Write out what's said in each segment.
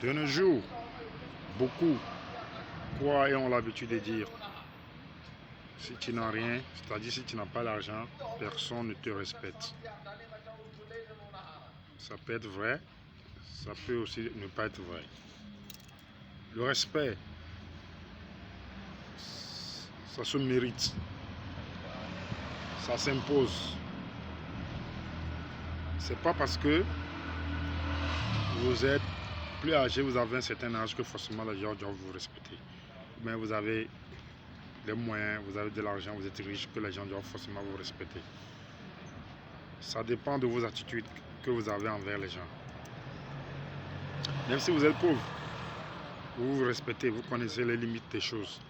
De nos jours, beaucoup croient et ont l'habitude de dire, si tu n'as rien, c'est-à-dire si tu n'as pas l'argent, personne ne te respecte. Ça peut être vrai, ça peut aussi ne pas être vrai. Le respect, ça se mérite, ça s'impose. C'est pas parce que vous êtes plus âgé, vous avez un certain âge que forcément les gens doivent vous respecter. Mais vous avez des moyens, vous avez de l'argent, vous êtes riche, que les gens doivent forcément vous respecter. Ça dépend de vos attitudes que vous avez envers les gens. Même si vous êtes pauvre, vous vous respectez, vous connaissez les limites des choses.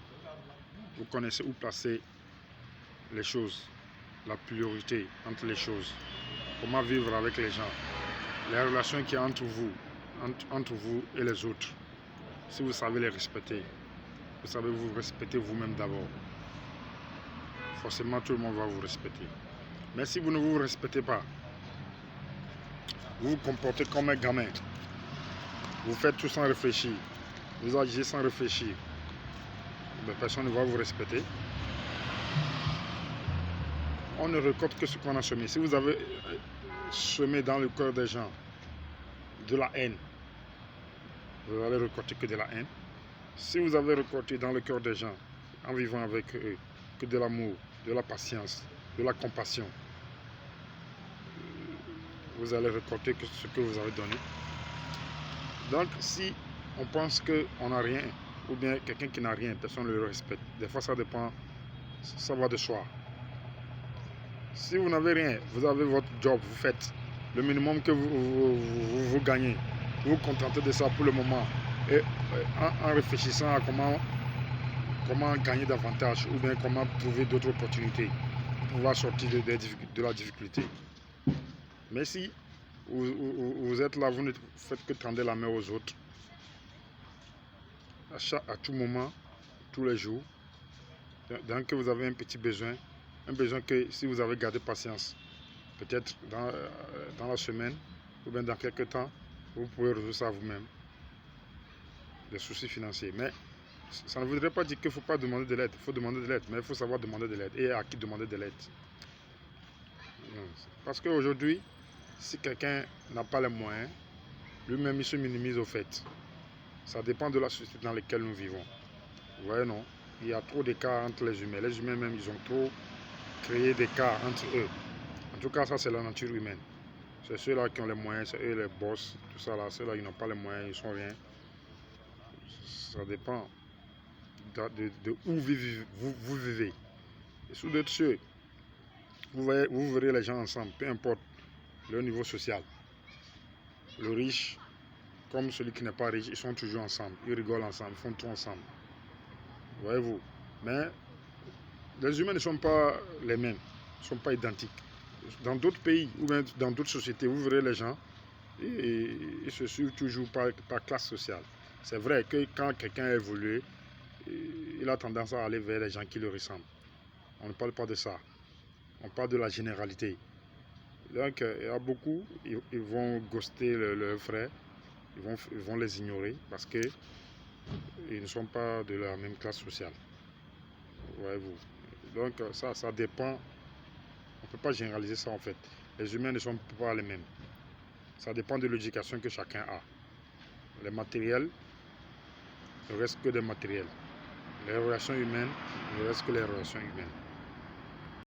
Vous connaissez où placer les choses, la priorité entre les choses. Comment vivre avec les gens. Les relations qu'il y a entre vous et les autres. Si vous savez les respecter, vous savez vous respecter vous-même d'abord. Forcément, tout le monde va vous respecter. Mais si vous ne vous respectez pas, vous vous comportez comme un gamin. Vous faites tout sans réfléchir. Vous agissez sans réfléchir. Mais personne ne va vous respecter. On ne récolte que ce qu'on a semé. Si vous avez semé dans le cœur des gens de la haine, vous allez récolter que de la haine. Si vous avez récolté dans le cœur des gens, en vivant avec eux, que de l'amour, de la patience, de la compassion, vous allez récolter que ce que vous avez donné. Donc, si on pense qu'on n'a rien, ou bien quelqu'un qui n'a rien, personne ne le respecte. Des fois, ça dépend, ça va de soi. Si vous n'avez rien, vous avez votre job, vous faites le minimum que vous gagnez. Vous vous contentez de ça pour le moment. Et en réfléchissant à comment gagner davantage, ou bien comment trouver d'autres opportunités pour pouvoir sortir de la difficulté. Mais si vous êtes là, vous ne faites que tendre la main aux autres, à tout moment, tous les jours, dès que vous avez un petit besoin, un besoin que si vous avez gardé patience, peut-être dans la semaine ou bien dans quelques temps, vous pouvez résoudre ça vous-même, des soucis financiers. Mais ça ne voudrait pas dire qu'il ne faut pas demander de l'aide. Il faut demander de l'aide, mais il faut savoir demander de l'aide. Et à qui demander de l'aide. Parce qu'aujourd'hui, si quelqu'un n'a pas les moyens, lui-même il se minimise au fait. Ça dépend de la société dans laquelle nous vivons. Vous voyez, non? Il y a trop d'écarts entre les humains. Les humains même, ils ont trop créé d'écarts entre eux. En tout cas, ça c'est la nature humaine. C'est ceux-là qui ont les moyens, c'est eux les boss, tout ça là. Ceux-là, ils n'ont pas les moyens, ils sont rien. Ça dépend de où vous vivez. Et sous d'autres cieux, vous verrez les gens ensemble, peu importe leur niveau social. Le riche, comme celui qui n'est pas riche, ils sont toujours ensemble. Ils rigolent ensemble, ils font tout ensemble. Voyez-vous. Mais les humains ne sont pas les mêmes, ne sont pas identiques. Dans d'autres pays ou même dans d'autres sociétés, vous verrez les gens, ils se suivent toujours par classe sociale. C'est vrai que quand quelqu'un a évolué, il a tendance à aller vers les gens qui le ressemblent. On ne parle pas de ça. On parle de la généralité. Donc, il y a beaucoup, ils vont ghoster leurs frères, ils vont les ignorer parce qu'ils ne sont pas de la même classe sociale. Voyez-vous. Donc, ça dépend. On ne peut pas généraliser ça en fait. Les humains ne sont pas les mêmes. Ça dépend de l'éducation que chacun a. Les matériels ne restent que des matériels. Les relations humaines ne restent que les relations humaines.